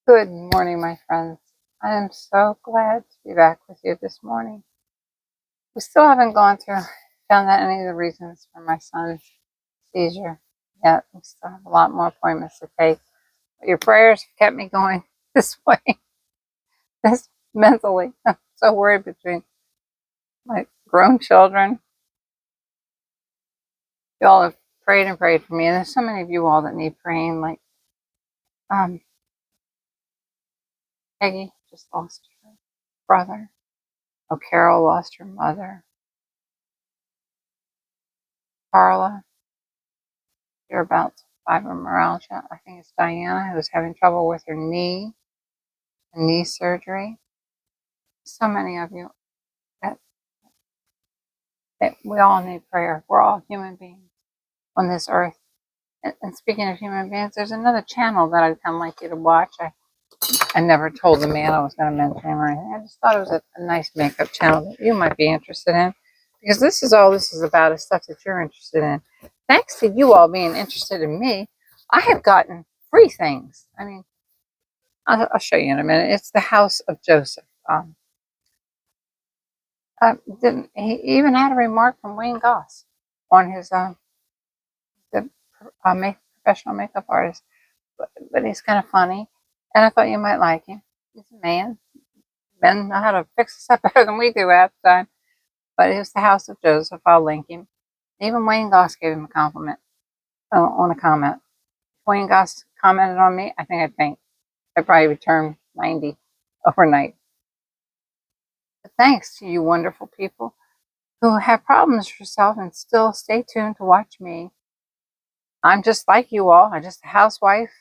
Good morning, my friends. I am so glad to be back with you this morning. We still haven't found out any of the reasons for my son's seizure yet. We still have a lot more appointments to take. But your prayers have kept me going this way, this mentally. I'm so worried between my grown children. You all have prayed and prayed for me, and there's so many of you all that need praying. Like um, Peggy just lost her brother. Oh, Carol lost her mother. Carla, you're about fibromyalgia. I think it's Diana who's having trouble with her knee surgery. So many of you that, that we all need prayer. We're all human beings on this earth. And speaking of human beings, there's another channel that I'd kind of like you to watch. I never told the man I was going to mention him or anything. I just thought it was a nice makeup channel that you might be interested in. Because this is about is stuff that you're interested in. Thanks to you all being interested in me, I have gotten free things. I mean, I'll show you in a minute. It's the house of Joseph. He even had a remark from Wayne Goss on his the professional makeup artist, but he's kind of funny, and I thought you might like him. He's a man. Men know how to fix this up better than we do half the time. But it's the house of Joseph. I'll link him. Even Wayne Goss gave him a compliment on a comment. If Wayne Goss commented on me, I think I'd faint. I'd probably return 90 overnight. But thanks to you wonderful people who have problems yourself and still stay tuned to watch me. I'm just like you all. I'm just a housewife.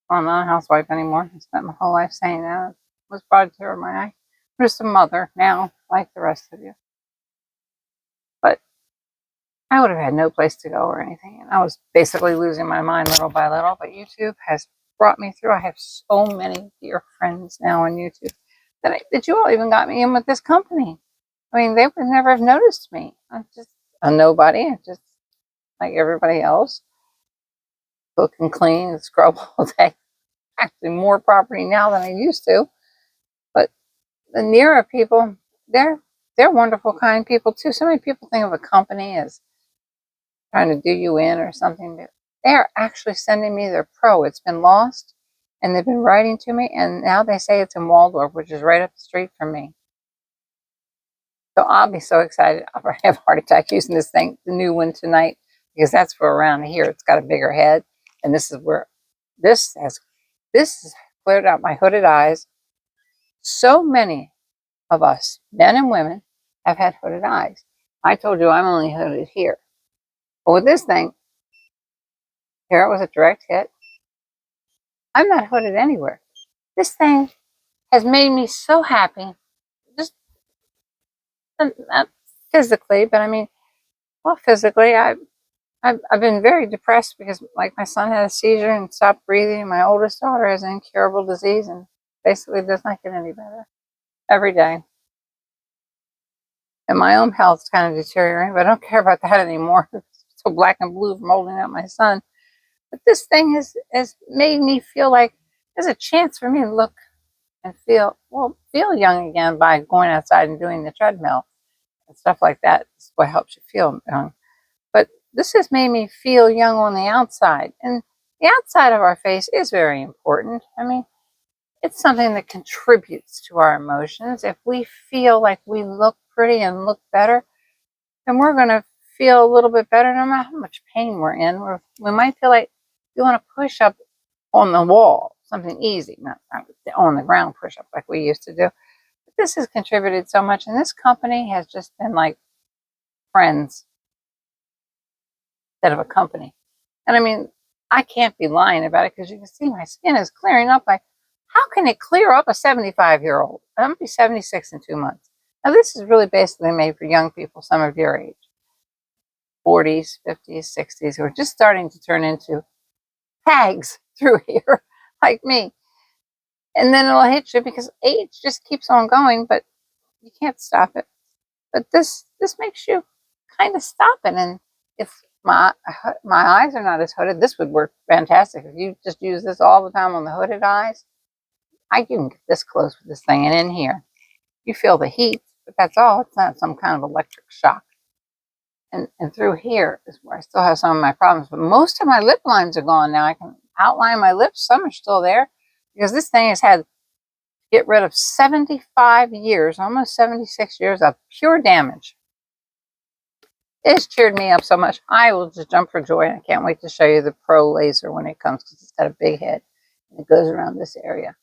Well, I'm not a housewife anymore. I spent my whole life saying that. It was brought to my eye. I'm just a mother now, like the rest of you. But I would have had no place to go or anything. And I was basically losing my mind little by little. But YouTube has brought me through. I have so many dear friends now on YouTube that you all even got me in with this company. I mean, they would never have noticed me. I'm just a nobody. I'm just like everybody else. Cook and clean and scrub all day. Actually, more property now than I used to. But the nearer people, they're they're wonderful, kind people too. So many people think of a company as trying to do you in or something. But they are actually sending me their pro. It's been lost, and they've been writing to me, and now they say it's in Waldorf, which is right up the street from me. So I'll be so excited. I'll probably have a heart attack using this thing, the new one tonight, because that's for around here. It's got a bigger head, and this is where this has cleared out my hooded eyes. So many of us, men and women, have had hooded eyes. I told you I'm only hooded here. But with this thing, here it was a direct hit. I'm not hooded anywhere. This thing has made me so happy. Just not physically, but I mean, well, physically, I've been very depressed because, like, my son had a seizure and stopped breathing. My oldest daughter has an incurable disease and basically does not get any better every day. And my own health's kind of deteriorating, but I don't care about that anymore. It's so black and blue from holding out my son. But this thing has made me feel like there's a chance for me to look and feel young again by going outside and doing the treadmill and stuff like that. It's what helps you feel young. But this has made me feel young on the outside. And the outside of our face is very important. I mean, it's something that contributes to our emotions. If we feel like we look pretty and look better, then we're going to feel a little bit better no matter how much pain we're in. We might feel like you want to push up on the wall, something easy, not on the ground push up like we used to do. But this has contributed so much, and this company has just been like friends instead of a company. And I mean, I can't be lying about it because you can see my skin is clearing up. Like, how can it clear up a 75-year-old? I'm going to be 76 in 2 months. Now, this is really basically made for young people, some of your age, 40s, 50s, 60s, who are just starting to turn into hags through here, like me. And then it'll hit you because age just keeps on going, but you can't stop it. But this makes you kind of stop it. And if my eyes are not as hooded, this would work fantastic. If you just use this all the time on the hooded eyes, I can get this close with this thing, and in here, you feel the heat, but that's all. It's not some kind of electric shock. And through here is where I still have some of my problems, but most of my lip lines are gone now. I can outline my lips. Some are still there because this thing has had to get rid of 75 years, almost 76 years of pure damage. It has cheered me up so much. I will just jump for joy. And I can't wait to show you the Pro Laser when it comes because it's got a big head and it goes around this area.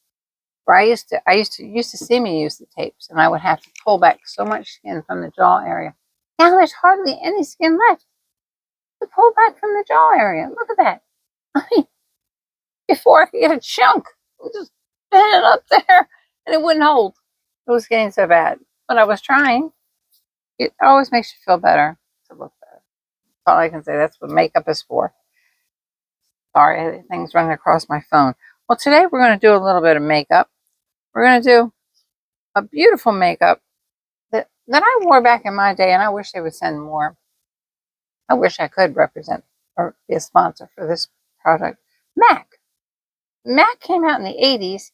Where I used to see me use the tapes, and I would have to pull back so much skin from the jaw area. Now there's hardly any skin left to pull back from the jaw area. Look at that. I mean, before I could get a chunk, I would just bend it up there, and it wouldn't hold. It was getting so bad, but I was trying. It always makes you feel better to look better. That's all I can say. That's what makeup is for. Sorry, things running across my phone. Well, today we're going to do a little bit of makeup. We're going to do a beautiful makeup that I wore back in my day, and I wish they would send more. I wish I could represent or be a sponsor for this product. MAC. MAC came out in the 80s,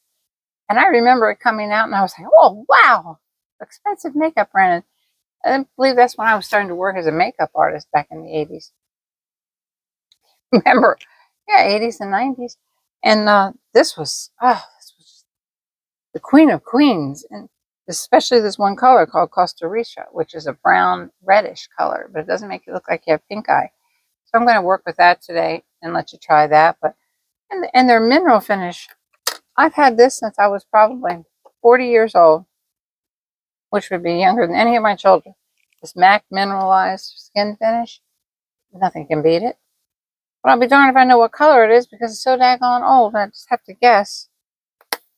and I remember it coming out, and I was like, oh, wow, expensive makeup brand. I believe that's when I was starting to work as a makeup artist back in the 80s. Remember? Yeah, 80s and 90s. And this was the queen of queens, and especially this one color called Costa Rica, which is a brown reddish color, but it doesn't make it look like you have pink eye. So I'm going to work with that today and let you try that. But and their mineral finish, I've had this since I was probably 40 years old, which would be younger than any of my children. This MAC mineralized skin finish, nothing can beat it. But I'll be darned if I know what color it is because it's so daggone old. I just have to guess.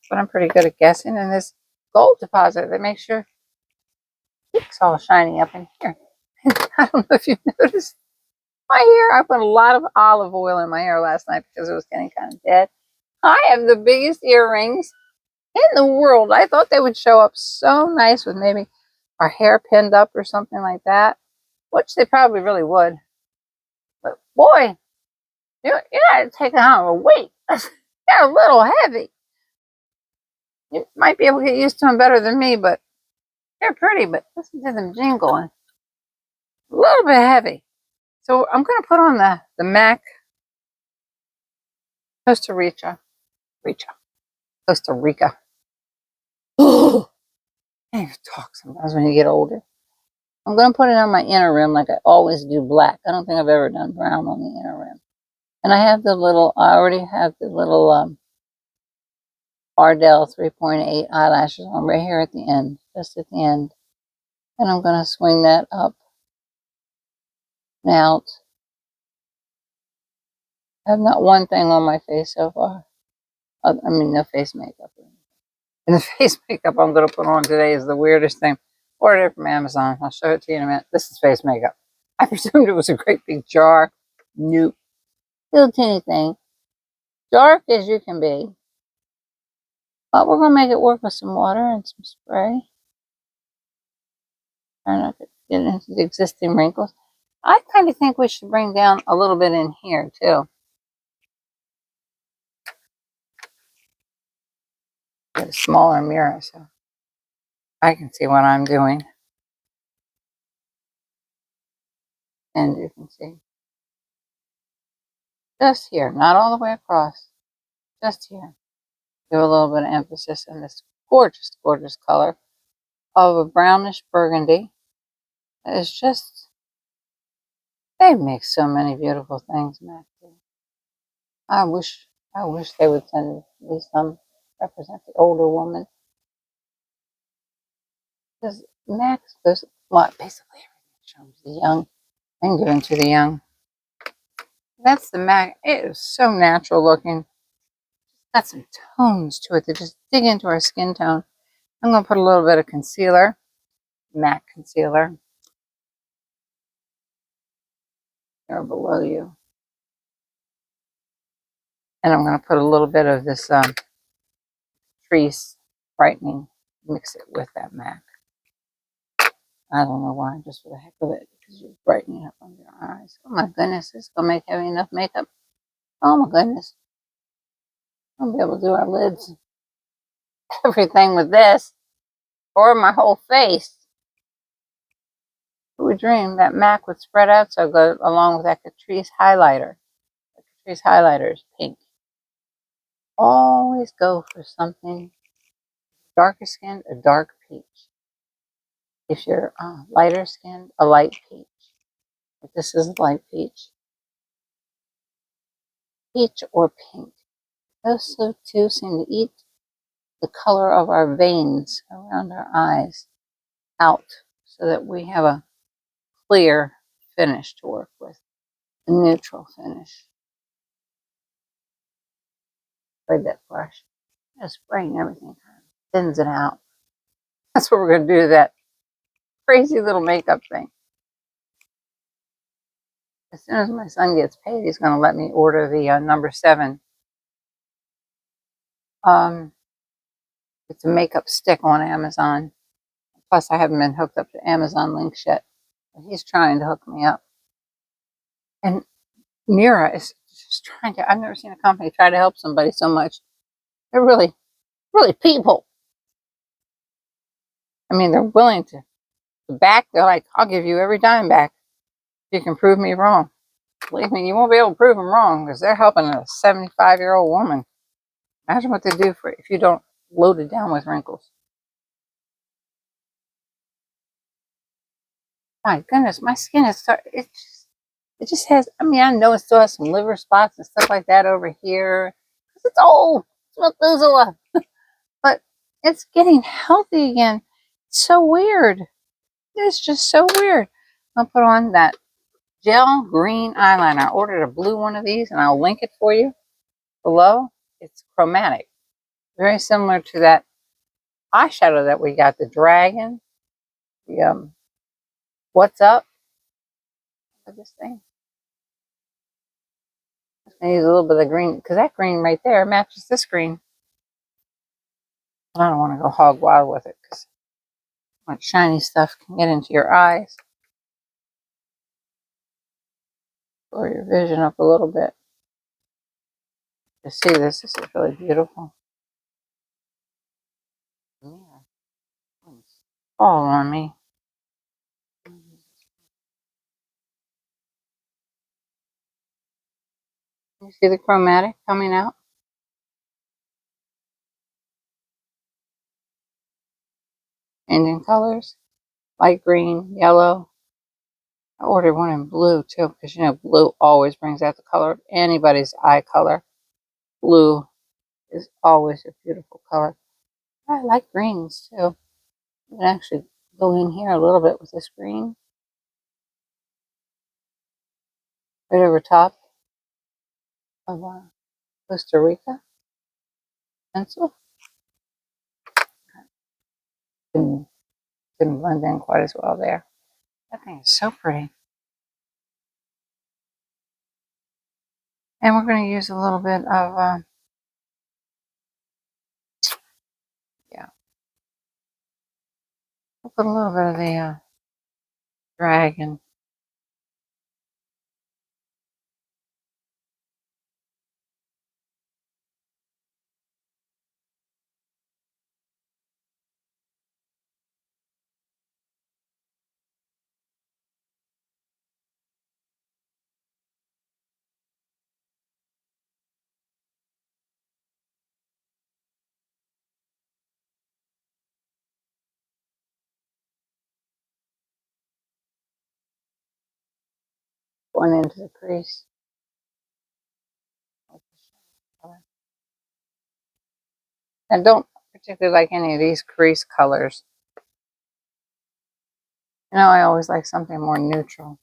But I'm pretty good at guessing. And this gold deposit that makes your cheeks all shiny up in here. I don't know if you've noticed my hair. I put a lot of olive oil in my hair last night because it was getting kind of dead. I have the biggest earrings in the world. I thought they would show up so nice with maybe our hair pinned up or something like that, which they probably really would. But boy, you're not taking on a weight. They're a little heavy. You might be able to get used to them better than me, but they're pretty. But listen to them jingling. A little bit heavy. So I'm going to put on the MAC Costa Rica. Costa Rica. Oh, I can't even talk sometimes when you get older. I'm going to put it on my inner rim like I always do black. I don't think I've ever done brown on the inner rim. And I already have the little Ardell 3.8 eyelashes on right here at the end, just at the end. And I'm going to swing that up and out. I have not one thing on my face so far. I mean, no face makeup. And the face makeup I'm going to put on today is the weirdest thing. Ordered it from Amazon. I'll show it to you in a minute. This is face makeup. I presumed it was a great big jar. Nope. Little teeny thing. Dark as you can be. But we're going to make it work with some water and some spray. Try not to get into the existing wrinkles. I kind of think we should bring down a little bit in here, too. Get a smaller mirror so I can see what I'm doing. And you can see. Just here, not all the way across. Just here. Give a little bit of emphasis in this gorgeous, gorgeous color of a brownish burgundy. It's just, they make so many beautiful things, Mac. I wish they would send me some represent the older woman. Because Max goes, well, basically everything shows the young and given to the young. That's the MAC. It is so natural looking. Got some tones to it that just dig into our skin tone. I'm going to put a little bit of concealer, MAC concealer, there below you. And I'm going to put a little bit of this crease brightening, mix it with that MAC. I don't know why, just for the heck of it, because you're brightening up under your eyes. Oh my goodness, this is going to make heavy enough makeup. Oh my goodness. I'll be able to do our lids. everything with this or my whole face. Who would dream that MAC would spread out so good along with that Catrice highlighter? The Catrice highlighter is pink. Always go for something darker skinned, a dark peach. If you're lighter skinned, a light peach. If this is light peach. Peach or pink. Those two seem to eat the color of our veins around our eyes out so that we have a clear finish to work with, a neutral finish. Spray that brush. Just spraying everything, thins it out. That's what we're going to do to that crazy little makeup thing. As soon as my son gets paid, he's going to let me order the number 7. It's a makeup stick on Amazon. Plus, I haven't been hooked up to Amazon links yet. But he's trying to hook me up. And Mira is just trying to, I've never seen a company try to help somebody so much. They're really, really people. I mean, they're willing to back. They're like, I'll give you every dime back if you can prove me wrong. Believe me, you won't be able to prove them wrong because they're helping a 75-year-old woman. Imagine what they do for if you don't load it down with wrinkles. My goodness, my skin is it just has, I mean, I know it still has some liver spots and stuff like that over here. It's old. It's Methuselah. But it's getting healthy again. It's so weird. It's just so weird. I'll put on that gel green eyeliner. I ordered a blue one of these and I'll link it for you below. It's chromatic. Very similar to that eyeshadow that we got, the dragon. The what's up with this thing? I'm gonna use a little bit of green because that green right there matches this green. I don't want to go hog wild with it because much shiny stuff can get into your eyes or your vision up a little bit. To see this is really beautiful. Yeah. Fall on me. You see the chromatic coming out? Changing colors. Light green, yellow. I ordered one in blue too because you know blue always brings out the color of anybody's eye color. Blue is always a beautiful color. I like greens too. You can actually go in here a little bit with this green. Right over top of Costa Rica pencil. Didn't blend in quite as well there. That thing is so pretty. And we're going to use a little bit of, yeah, we'll put a little bit of the dragon. Going into the crease. And don't particularly like any of these crease colors. You know, I always like something more neutral.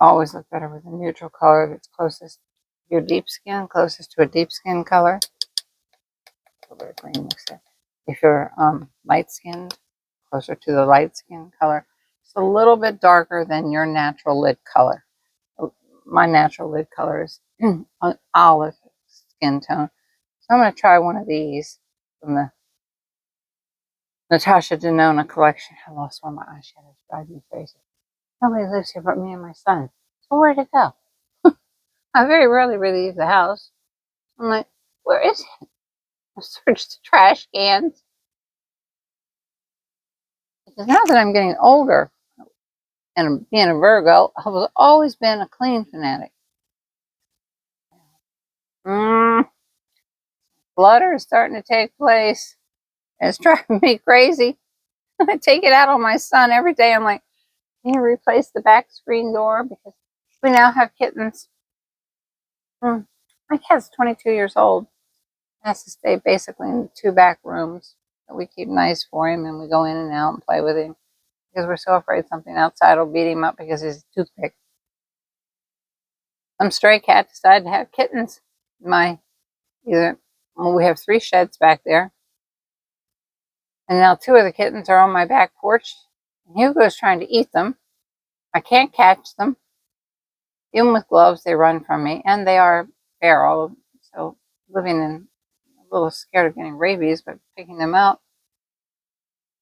Always look better with a neutral color that's closest to your deep skin, closest to a deep skin color. A little bit of green mix there. If you're light skinned, closer to the light skin color. It's a little bit darker than your natural lid color. My natural lid color is an olive skin tone. So I'm going to try one of these from the Natasha Denona collection. I lost one of my eyeshadows. Drives me crazy. Nobody lives here but me and my son. So where'd it go? I very rarely leave the house. I'm like, where is he? search the trash cans. Because now that I'm getting older and being a Virgo, I've always been a clean fanatic. Clutter is starting to take place. It's driving me crazy. I take it out on my son every day. I'm like, can you replace the back screen door? Because we now have kittens. My cat's 22 years old. He has to stay basically in the 2 back rooms that we keep nice for him, and we go in and out and play with him because we're so afraid something outside will beat him up because he's a toothpick. Some stray cat decided to have kittens. We have 3 sheds back there, and now 2 of the kittens are on my back porch. Hugo's trying to eat them. I can't catch them. Even with gloves, they run from me, and they are feral, so living in a little scared of getting rabies, but picking them out.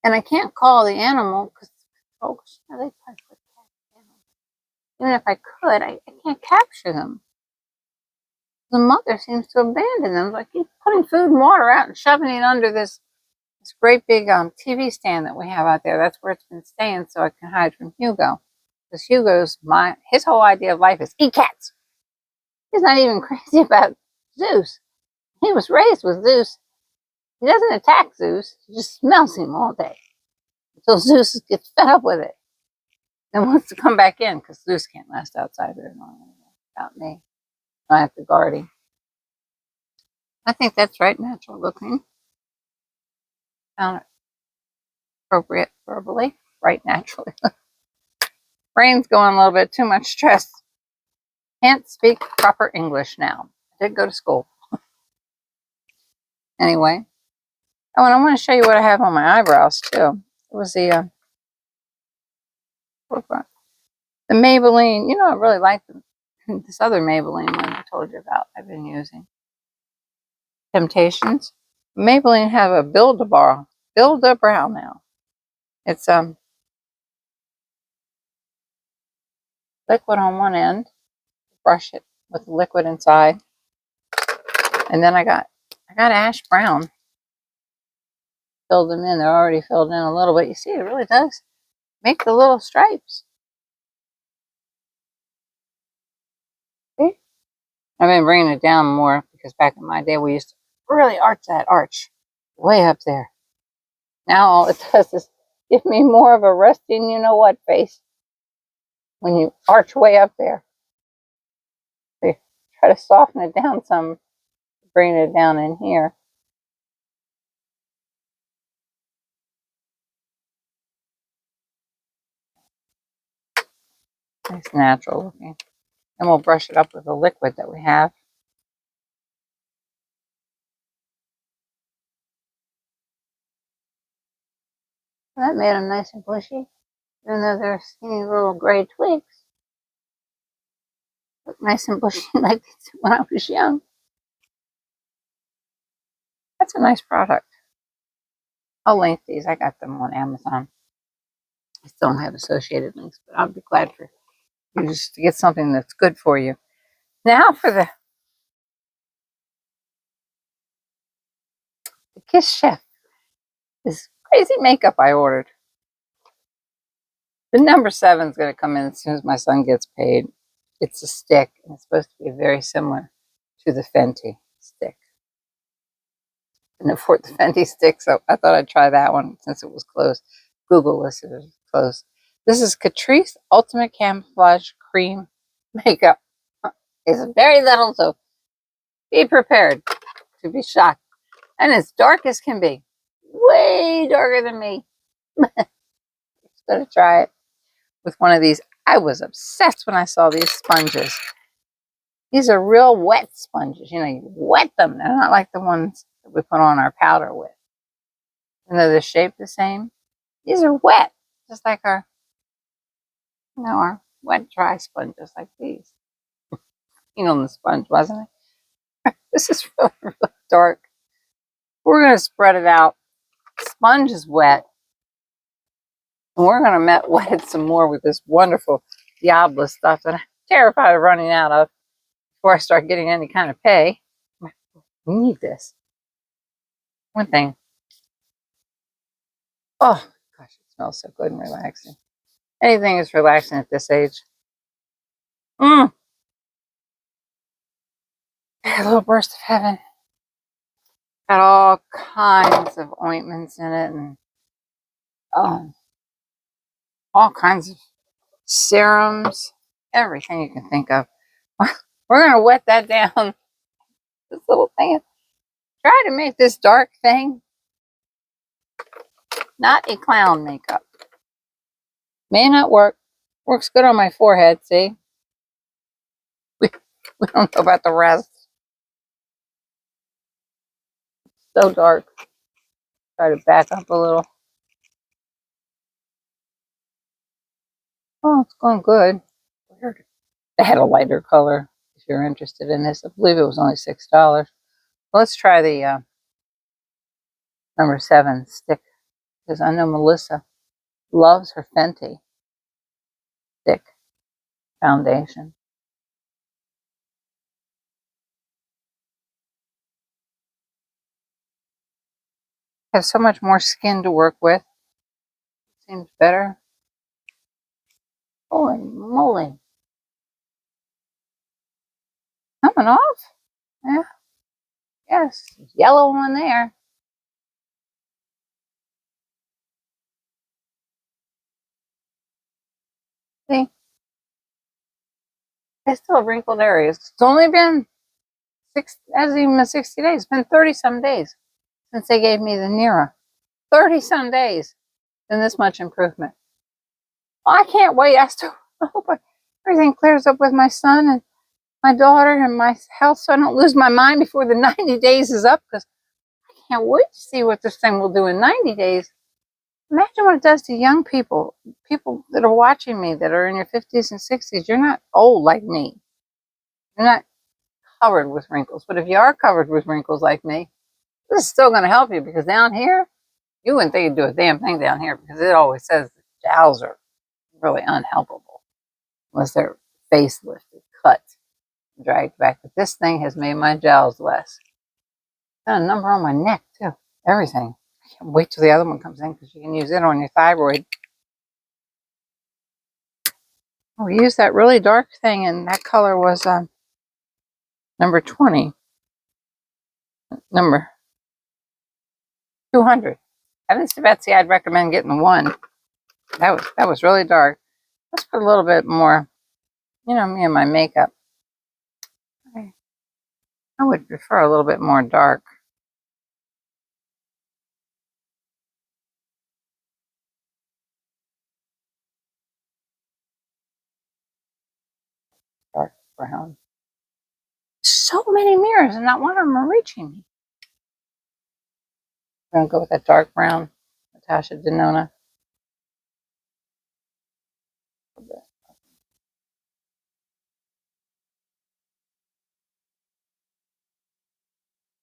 And I can't call the animal because even if I could, I can't capture them. The mother seems to abandon them. Like he's putting food and water out and shoving it under this great big TV stand that we have out there. That's where it's been staying, so I can hide from Hugo. Because his whole idea of life is eat cats. He's not even crazy about Zeus. He was raised with Zeus. He doesn't attack Zeus. He just smells him all day until Zeus gets fed up with it and wants to come back in because Zeus can't last outside very long without me. I have to guard him. I think that's right natural looking. Found it appropriate verbally, right naturally. Brain's going a little bit too much stress. Can't speak proper English now. I did go to school. Anyway. Oh, and I want to show you what I have on my eyebrows too. It was the Maybelline. You know, I really like this other Maybelline one I told you about. I've been using Temptations. Maybelline have a Build a Brow now. It's liquid on one end. Brush it with the liquid inside, and then I got ash brown. Filled them in. They're already filled in a little bit. You see, it really does make the little stripes. See? I've been bringing it down more because back in my day we used to really arch that arch way up there. Now all it does is give me more of a resting you-know-what face when you arch way up there. So try to soften it down some, bring it down in here. Nice natural looking. And we'll brush it up with the liquid that we have. That made them nice and bushy, even though they're skinny little gray twigs. Look nice and bushy like when I was young. That's a nice product. I'll link these. I got them on Amazon. I still don't have associated links, but I'll be glad for you just to get something that's good for you. Now for the Kiss Chef. This crazy makeup I ordered. The number 7 is going to come in as soon as my son gets paid. It's a stick, and it's supposed to be very similar to the Fenty stick. And afford the Fenty stick, so I thought I'd try that one since it was closed. Google listed it as closed. This is Catrice Ultimate Camouflage Cream Makeup. It's very little, so be prepared to be shocked. And it's dark as can be. Way darker than me. Just gonna try it with one of these. I was obsessed when I saw these sponges. These are real wet sponges. You know, you wet them. They're not like the ones that we put on our powder with. Even though they're shaped the same. These are wet. Just like our wet, dry sponges like these. The sponge, wasn't it? This is really, really dark. We're going to spread it out. The sponge is wet. And we're going to wet it some more with this wonderful Diablo stuff that I'm terrified of running out of before I start getting any kind of pay. We need this. One thing. Oh, gosh, it smells so good and relaxing. Anything is relaxing at this age. Mm, a little burst of heaven. Got all kinds of ointments in it and um, all kinds of serums, everything you can think of. We're going to wet that down. This little thing. Try to make this dark thing not a clown makeup. May not work. Works good on my forehead, see? We, we don't know about the rest. So dark. Try to back up a little. Oh, it's going good. Weird. They had a lighter color if you're interested in this. I believe it was only $6. Let's try the number 7 stick because I know Melissa loves her Fenty stick foundation. Has so much more skin to work with. Seems better. Holy moly. Coming off? Yeah. Yes. Yellow one there. See? I still have wrinkled areas. It's only been hasn't even been 60 days. It's been 30 some days since they gave me the Nira. 30 some days. And this much improvement. Well, I can't wait. I hope everything clears up with my son and my daughter and my health so I don't lose my mind before the 90 days is up because I can't wait to see what this thing will do in 90 days. Imagine what it does to young people, people that are watching me that are in your 50s and 60s. You're not old like me. You're not covered with wrinkles. But if you are covered with wrinkles like me, this is still going to help you because down here, you wouldn't think you'd do a damn thing down here because it always says the jowls are really unhelpable unless they're facelifted, cut, dragged back. But this thing has made my jowls less. Got a number on my neck too. Everything. I can't wait till the other one comes in because you can use it on your thyroid. We used that really dark thing, and that color was number 20, number 200. Heavens to Betsy, I'd recommend getting the one. That was really dark. Let's put a little bit more, you know, me and my makeup. I would prefer a little bit more dark. Dark brown. So many mirrors, and not one of them are reaching me. I'm going to go with that dark brown, Natasha Denona.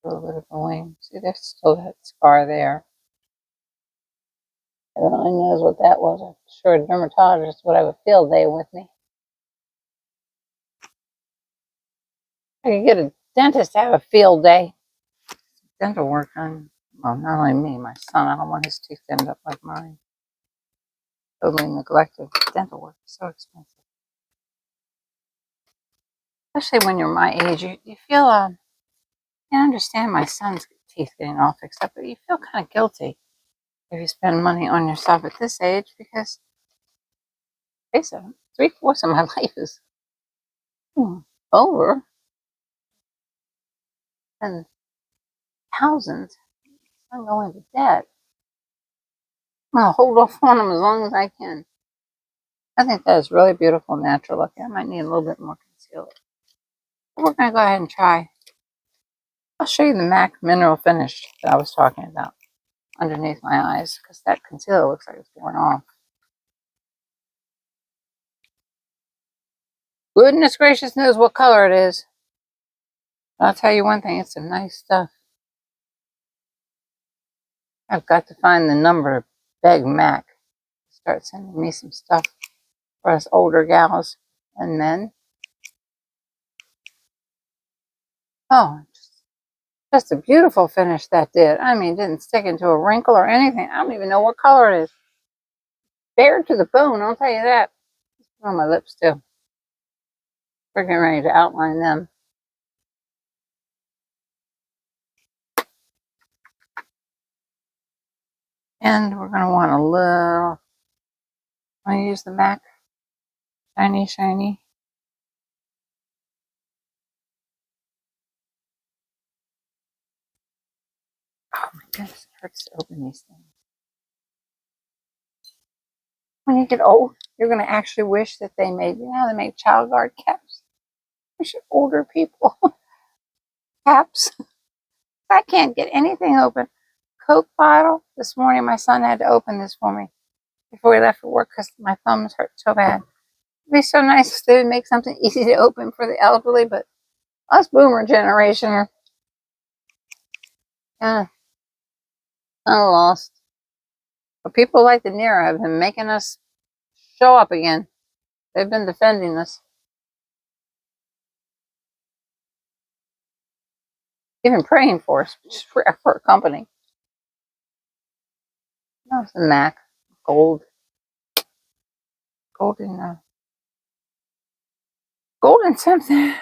A little bit of going. See, there's still that scar there. Everyone only knows what that was. I'm sure a dermatologist would have a field day with me. I could get a dentist to have a field day. Dental work on, well, not only me, my son. I don't want his teeth to end up like mine. Totally neglected. Dental work is so expensive. Especially when you're my age, you feel, I understand my son's teeth getting all fixed up, but you feel kind of guilty if you spend money on yourself at this age because, face it, 3/4 of my life is over. And thousands. I'm going to debt. I'm going to hold off on them as long as I can. I think that is really beautiful, natural looking. I might need a little bit more concealer. But we're going to go ahead and try. I'll show you the MAC Mineral Finish that I was talking about underneath my eyes because that concealer looks like it's worn off. Goodness gracious knows what color it is. I'll tell you one thing, it's some nice stuff. I've got to find the number to beg MAC to start sending me some stuff for us older gals and men. Oh, Just a beautiful finish that did. I mean, it didn't stick into a wrinkle or anything. I don't even know what color it is. Bare to the bone, I'll tell you that. On my lips too. We're getting ready to outline them. And we're going to want a little, I'm going to use the MAC Shiny Shiny. Oh my goodness, it hurts to open these things. When you get old, you're going to actually wish that they made, they make child guard caps. Wish older people caps. I can't get anything open. Coke bottle. This morning, my son had to open this for me before he left for work because my thumbs hurt so bad. It'd be so nice if they would make something easy to open for the elderly, but us boomer generation are kind of lost. But people like the Nero have been making us show up again. They've been defending us. Even praying for us, just for our company. That's the MAC. Gold. Golden. Golden something.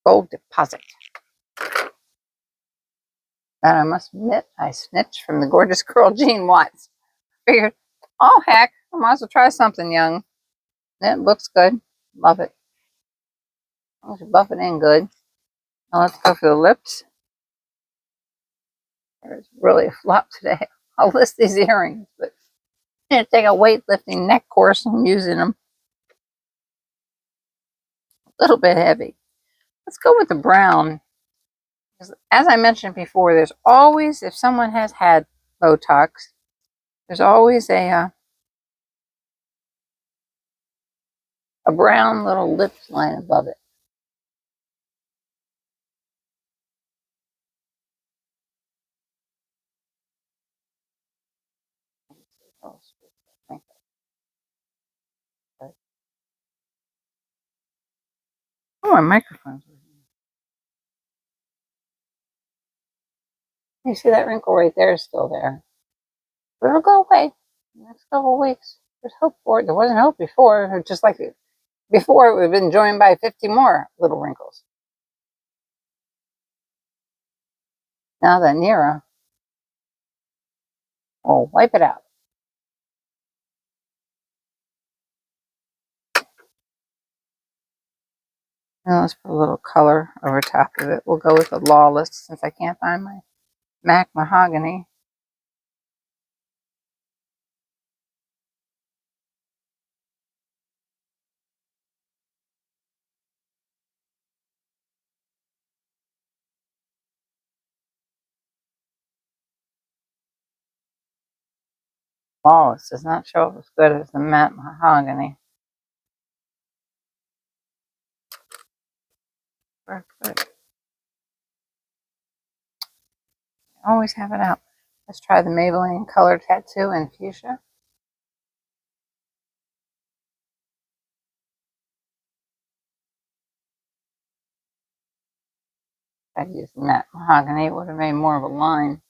Gold deposit. And I must admit, I snitched from the gorgeous girl Jean Watts. Figured, oh heck, I might as well try something young. It looks good. Love it. As long as you buff it in good. Now let's go for the lips. There's really a flop today. I'll list these earrings, but I'm going to take a weightlifting neck course. I'm using them. A little bit heavy. Let's go with the brown. As I mentioned before, there's always, if someone has had Botox, there's always a brown little lip line above it. Oh, my microphone's working. You see that wrinkle right there is still there. But it'll go away in the next couple of weeks. There's hope for it. There wasn't hope before. Just like before, we've been joined by 50 more little wrinkles. Now the Nero will wipe it out. Now let's put a little color over top of it. We'll go with the Lawless since I can't find my MAC Mahogany. Lawless does not show up as good as the matte Mahogany. Perfect. Always have it out. Let's try the Maybelline Color Tattoo in Fuchsia. If I'd used matte Mahogany, it would have made more of a line.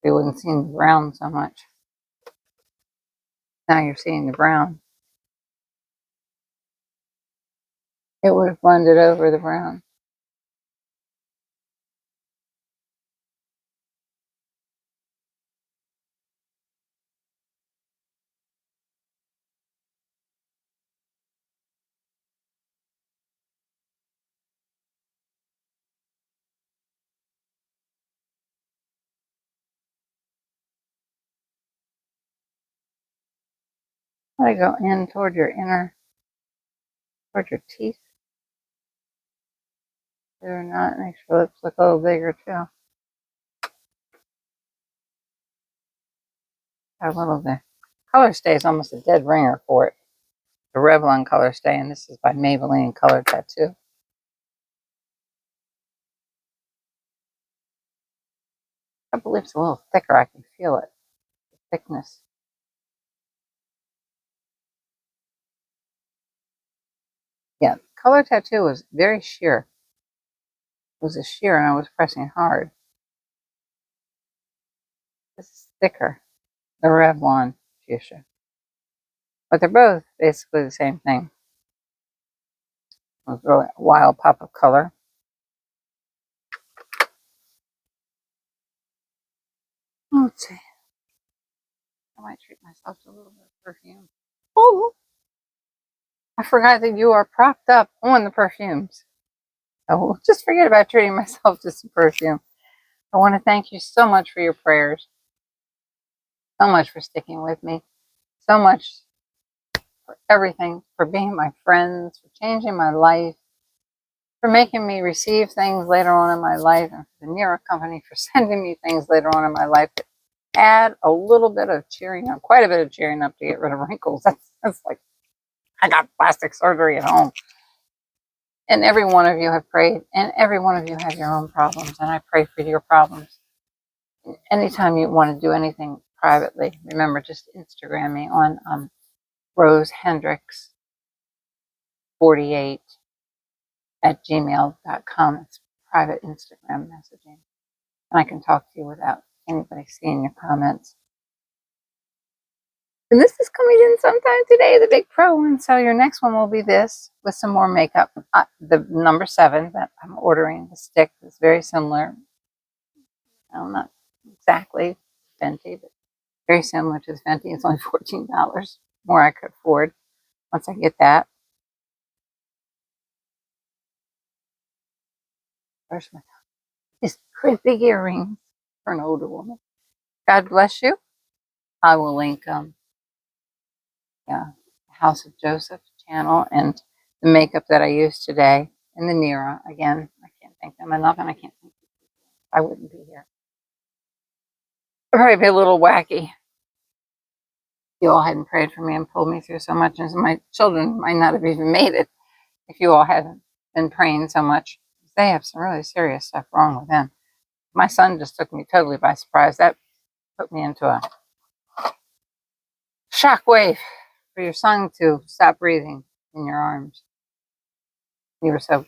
You wouldn't see the brown so much. Now you're seeing the brown. It would have blended over the brown. Let it go in toward your toward your teeth. Or not, makes your lips look a little bigger too. A little bit. Color Stay is almost a dead ringer for it. The Revlon Color Stay, and this is by Maybelline Color Tattoo. I believe it's a little thicker. I can feel it. The thickness. color tattoo was very sheer. It was a sheer, and I was pressing hard. This is thicker, the Revlon fuchsia. But they're both basically the same thing. It was really a wild pop of color. Let's see. I might treat myself to a little bit of perfume. Oh, I forgot that you are propped up on the perfumes. So just forget about treating myself to some perfume. I want to thank you so much for your prayers, so much for sticking with me, so much for everything, for being my friends, for changing my life, for making me receive things later on in my life, and for the Nira Company for sending me things later on in my life that add a little bit of cheering up, quite a bit of cheering up to get rid of wrinkles. That's like, I got plastic surgery at home. And every one of you have prayed, and every one of you have your own problems, and I pray for your problems. Anytime you want to do anything privately, remember, just Instagram me on Rose Hendricks 48 at gmail.com. It's private Instagram messaging. And I can talk to you without anybody seeing your comments. And this is coming in sometime today, the big pro one. So your next one will be this with some more makeup. The number 7 that I'm ordering, the stick, is very similar. I'm not exactly Fenty, but very similar to the Fenty. It's only $14 more I could afford once I get that. Where's my these great big earrings for an older woman? God bless you. I will link yeah, House of Joseph channel and the makeup that I used today and the Nira. Again, I can't thank them enough, and I can't thank you. I wouldn't be here. I'd probably be a little wacky. You all hadn't prayed for me and pulled me through so much, and my children might not have even made it if you all hadn't been praying so much. They have some really serious stuff wrong with them. My son just took me totally by surprise. That put me into a shockwave for your son to stop breathing in your arms. You were so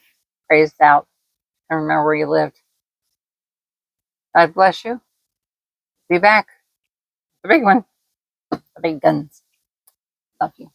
crazed out. I remember where you lived. God bless you. Be back. The big one. The big guns. Love you.